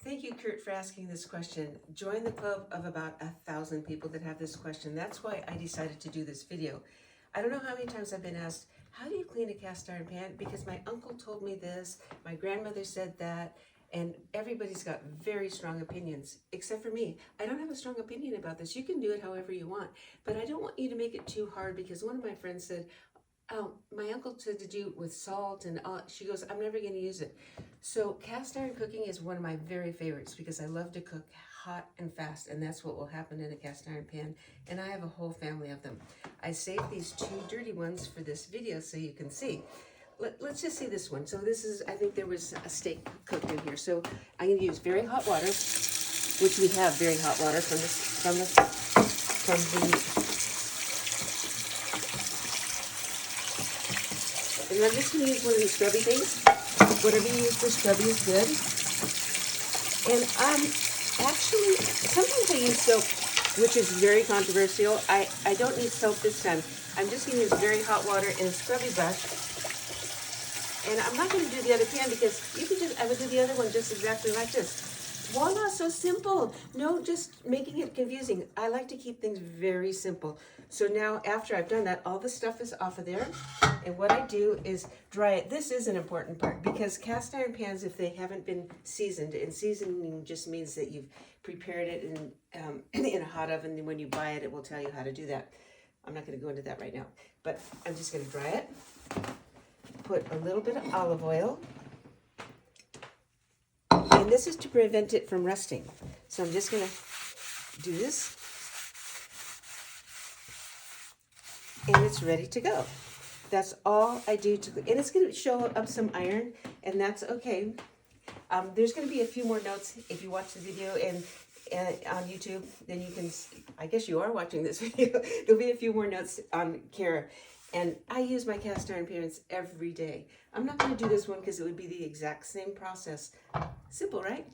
Thank you, Kurt, for asking this question. Join the club of about 1,000 people that have this question. That's why I decided to do this video. I don't know how many times I've been asked, how do you clean a cast iron pan? Because my uncle told me this, my grandmother said that, and everybody's got very strong opinions, except for me. I don't have a strong opinion about this. You can do it however you want, but I don't want you to make it too hard, because one of my friends said, my uncle said to do it with salt and all. She goes, I'm never going to use it. So cast iron cooking is one of my very favorites, because I love to cook hot and fast, and that's what will happen in a cast iron pan. And I have a whole family of them. I saved these two dirty ones for this video so you can see. Let's just see this one. So this is, I think there was a steak cooked in here. So I'm going to use very hot water, which we have very hot water from the and I'm just going to use one of these scrubby things. Whatever you use for scrubby is good. And actually, sometimes I use soap, which is very controversial. I don't need soap this time. I'm just going to use very hot water and a scrubby brush. And I'm not going to do the other pan, because you can just, I would do the other one just exactly like this. Voila, so simple. No, just making it confusing. I like to keep things very simple. So now after I've done that, all the stuff is off of there. And what I do is dry it. This is an important part, because cast iron pans, if they haven't been seasoned, and seasoning just means that you've prepared it in a hot oven, and when you buy it, it will tell you how to do that. I'm not going to go into that right now, but I'm just going to dry it. Put a little bit of olive oil. And this is to prevent it from rusting. So I'm just going to do this. And it's ready to go. That's all I do and it's going to show up some iron, and that's okay. There's going to be a few more notes if you watch the video and on YouTube. Then you can, I guess you are watching this video. There'll be a few more notes on Kara. And I use my cast iron pans every day. I'm not going to do this one because it would be the exact same process. Simple, right?